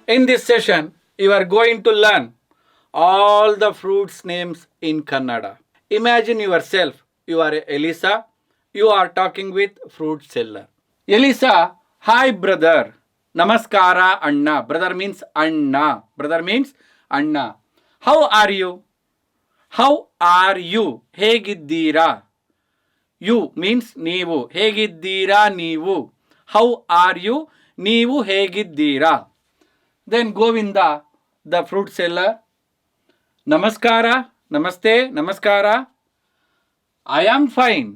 In this session, you are going to learn all the fruits names in Kannada. Imagine yourself, you are Elisa, you are talking with fruit seller. Elisa, hi brother. Namaskara Anna. Brother means Anna. Brother means Anna. How are you? How are you? ಹೇಗಿದ್ದೀರಾ? You means ನೀವು. ಹೇಗಿದ್ದೀರಾ ನೀವು? How are you? ನೀವು ಹೇಗಿದ್ದೀರಾ? Then Govinda, the fruit seller. ನಮಸ್ಕಾರ, ನಮಸ್ತೆ, ನಮಸ್ಕಾರ. I am fine.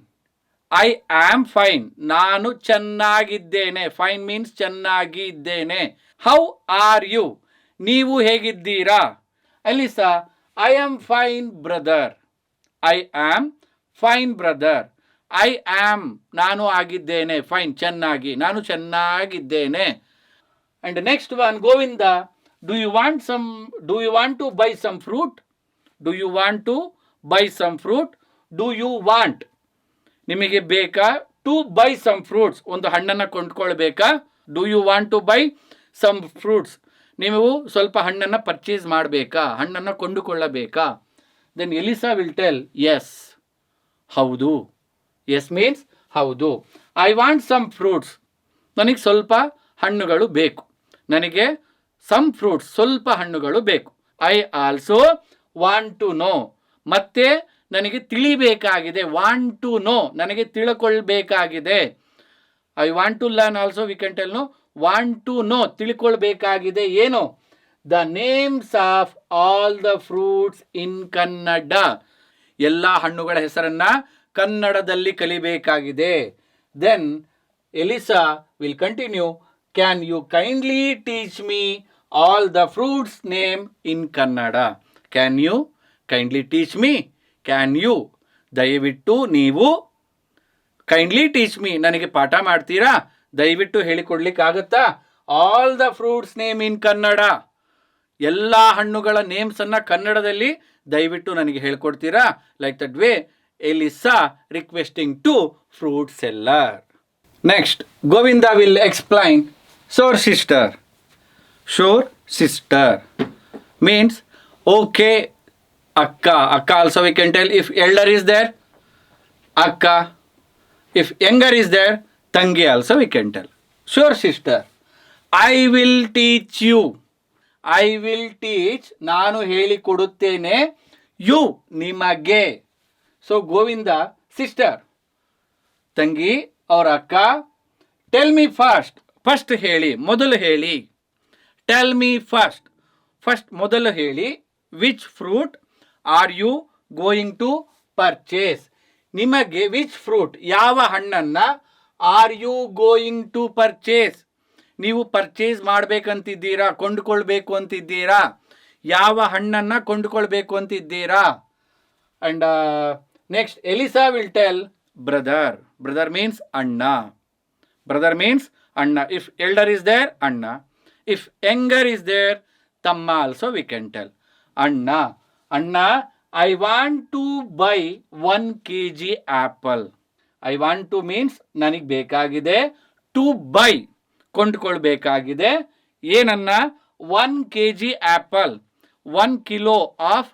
I am fine. ನಾನು ಚೆನ್ನಾಗಿದ್ದೇನೆ. Fine means ಚೆನ್ನಾಗಿ ಇದ್ದೇನೆ. How are you? ನೀವು ಹೇಗಿದ್ದೀರಾ? Elisa, I am fine brother. I am fine brother. I am ನಾನು ಆಗಿದ್ದೇನೆ. Fine ಚೆನ್ನಾಗಿ. ನಾನು ಚೆನ್ನಾಗಿದ್ದೇನೆ. And next one, Govinda, do you want to buy some fruit? Do you want to buy some fruit? Do you want? ನಿಮಗೆ ಬೇಕಾ? To buy some fruits. ಒಂದು ಹಣ್ಣನ್ನು ಕೊಂಡ್ಕೊಳ್ಬೇಕಾ? Do you want to buy some fruits? ನೀವು ಸ್ವಲ್ಪ ಹಣ್ಣನ್ನು purchase ಮಾಡಬೇಕಾ? ಹಣ್ಣನ್ನು ಕೊಂಡುಕೊಳ್ಳಬೇಕಾ? Then Elisa will tell, yes. ಹೌದು. Yes means ಹೌದು. I want some fruits. ನನಗೆ ಸ್ವಲ್ಪ ಹಣ್ಣುಗಳು ಬೇಕು. ನನಗೆ ಸಮ್ ಫ್ರೂಟ್ಸ್ ಸ್ವಲ್ಪ ಹಣ್ಣುಗಳು ಬೇಕು. I also want to know. ಮತ್ತೆ ನನಗೆ ತಿಳಿಬೇಕಾಗಿದೆ. ವಾಂಟ್ ಟು ನೋ ನನಗೆ ತಿಳ್ಕೊಳ್ಬೇಕಾಗಿದೆ. I want to learn also we can tell. No want to know ತಿಳ್ಕೊಳ್ಬೇಕಾಗಿದೆ. ಏನು? The names of all the fruits in Kannada. ಎಲ್ಲ ಹಣ್ಣುಗಳ ಹೆಸರನ್ನ ಕನ್ನಡದಲ್ಲಿ ಕಲಿಬೇಕಾಗಿದೆ. Then Elisa will continue. Can you kindly teach me all the fruits name in Kannada? Can you kindly teach me? Can you ದಯವಿಟ್ಟು ನೀವು kindly teach me ನನಗೆ ಪಾಠ ಮಾಡ್ತೀರಾ? ದಯವಿಟ್ಟು ಹೇಳಿಕೊಡ್ಲಿಕ್ಕಾಗತ್ತಾ? All the fruits name in Kannada. ಎಲ್ಲ ಹಣ್ಣುಗಳ ನೇಮ್ಸನ್ನು ಕನ್ನಡದಲ್ಲಿ ದಯವಿಟ್ಟು ನನಗೆ ಹೇಳ್ಕೊಡ್ತೀರಾ? Like that way Elisa requesting to fruit seller. Next Govinda will explain. Sure sister. Sure sister means okay akka. Akka also we can tell if elder is there, akka. If younger is there, tangi also we can tell. Sure sister. I will teach you. I will teach. ನಾನು ಹೇಳಿಕೊಡುತ್ತೇನೆ. You ನಿಮಗೆ. So Govinda, sister, ತಂಗಿ or akka, tell me first. First ಹೇಳಿ, ಮೊದಲು ಹೇಳಿ. Tell me first. First ಮೊದಲು ಹೇಳಿ. Which fruit are you going to purchase. ನಿಮಗೆ which fruit ಯಾವ ಹಣ್ಣನ್ನು are you going to purchase. ನೀವು ಪರ್ಚೇಸ್ ಮಾಡಬೇಕಂತಿದ್ದೀರಾ, ಕೊಂಡುಕೊಳ್ಬೇಕು ಅಂತಿದ್ದೀರಾ. ಯಾವ ಹಣ್ಣನ್ನು ಕೊಂಡುಕೊಳ್ಬೇಕು ಅಂತಿದ್ದೀರಾ? And next ELISA will tell brother. Brother means ಅಣ್ಣ. Brother means Anna. If elder is there, Anna. If younger is there, Tamma also we can tell. Anna. Anna, I want to buy 1 kg apple. I want to means ನನಗೆ ಬೇಕಾಗಿದೆ. To buy ಕೊಂಡುಕೊಳ್ಬೇಕಾಗಿದೆ. ಏನನ್ನ? 1 kg apple. 1 kilo of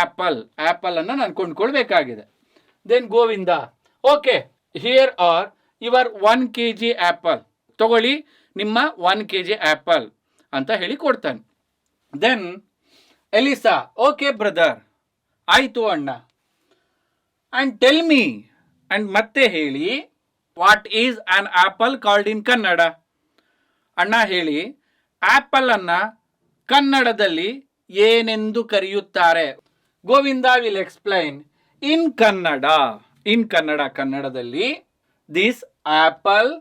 apple. Apple ಅನ್ನು ನಾನು ಕೊಂಡುಕೊಳ್ಬೇಕಾಗಿದೆ. Then Govinda, okay, here are your 1 kg apple. ತಗೊಳ್ಳಿ ನಿಮ್ಮ 1 kg apple ಅಂತ ಹೇಳಿ ಕೊಡ್ತಾನೆ. ದೆನ್ ಎಲಿಸಾ, ಓಕೆ ಬ್ರದರ್, ಆಯಿತು ಅಣ್ಣ. ಆ್ಯಂಡ್ ಟೆಲ್ ಮೀ, ಆ್ಯಂಡ್ ಮತ್ತೆ ಹೇಳಿ, what is an apple called in Kannada. ಅಣ್ಣ ಹೇಳಿ, ಆ್ಯಪಲನ್ನು ಕನ್ನಡದಲ್ಲಿ ಏನೆಂದು ಕರೆಯುತ್ತಾರೆ. Govinda will explain. In Kannada. In Kannada, ಕನ್ನಡದಲ್ಲಿ ದಿಸ್ ಆ್ಯಪಲ್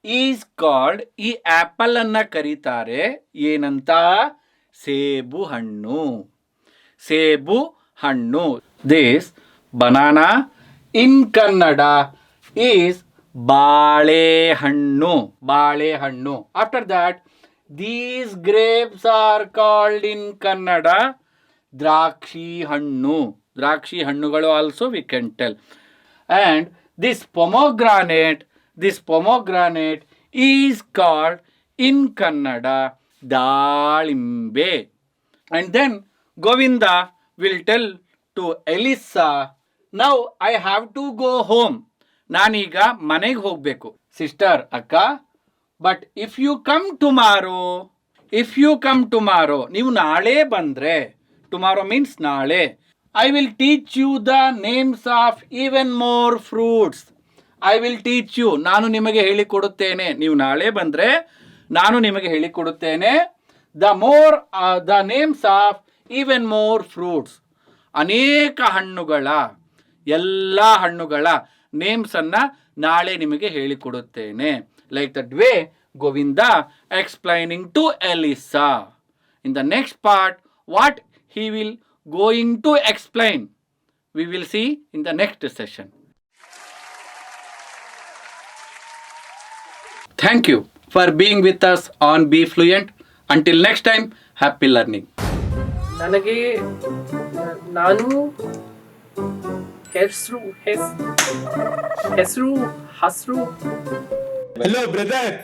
ಈಸ್ ಕಾಲ್ಡ್. ಈ ಆ್ಯಪಲ್ ಅನ್ನು ಕರೀತಾರೆ ಏನಂತ? ಸೇಬು ಹಣ್ಣು. ಸೇಬು ಹಣ್ಣು. This banana in Kannada is ಬಾಳೆಹಣ್ಣು. ಬಾಳೆಹಣ್ಣು. After that these grapes are called in Kannada ದ್ರಾಕ್ಷಿ ಹಣ್ಣು. ದ್ರಾಕ್ಷಿ ಹಣ್ಣುಗಳು also we can tell. And this pomegranate is called in Kannada ದಾಳಿಂಬೆ. And then Govinda will tell to Elisa, now I have to go home. ನಾನೀಗ ಮನೆಗೆ ಹೋಗಬೇಕು. Sister, ಅಕ್ಕ, but if you come tomorrow, ನೀವು ನಾಳೆ ಬಂದರೆ, ಟುಮಾರೋ ಮೀನ್ಸ್ ನಾಳೆ, I will teach you the names of even more fruits. I will teach you, ನಾನು ನಿಮಗೆ ಹೇಳಿಕೊಡುತ್ತೇನೆ. ನೀವು ನಾಳೆ ಬಂದರೆ ನಾನು ನಿಮಗೆ ಹೇಳಿಕೊಡುತ್ತೇನೆ. The names of even more fruits, ಅನೇಕ ಹಣ್ಣುಗಳ, ಎಲ್ಲ ಹಣ್ಣುಗಳ ನೇಮ್ಸನ್ನು ನಾಳೆ ನಿಮಗೆ ಹೇಳಿಕೊಡುತ್ತೇನೆ. Like that way Govinda explaining to Elisa. In the next part, what he will going to explain, we will see in the next session. Thank you for being with us on Be Fluent. Until next time, happy learning. ನಾನು ಹೆಸರು hello brother.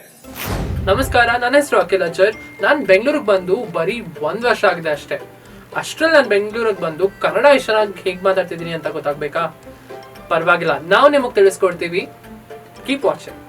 ನಮಸ್ಕಾರ, ನನ್ನ ಹೆಸರು ಅಖಿಲ್ ಅಚರ್. ನಾನು ಬೆಂಗಳೂರಿಗೆ ಬಂದು ಬರೀ 1 ವರ್ಷ ಆಗಿದೆ ಅಷ್ಟೇ. ಅಷ್ಟರಲ್ಲಿ ನಾನು ಬೆಂಗಳೂರಿಗೆ ಬಂದು ಕನ್ನಡ ಎಷ್ಟು ಚೆನ್ನಾಗಿ ಹೇಗೆ ಮಾತಾಡ್ತಿದ್ದೀನಿ ಅಂತ ಗೊತ್ತಾಗಬೇಕಾ? ಪರವಾಗಿಲ್ಲ, ನಾವು ನಿಮಗೆ ತಿಳಿಸ್ಕೊಡ್ತೀವಿ. Keep watching.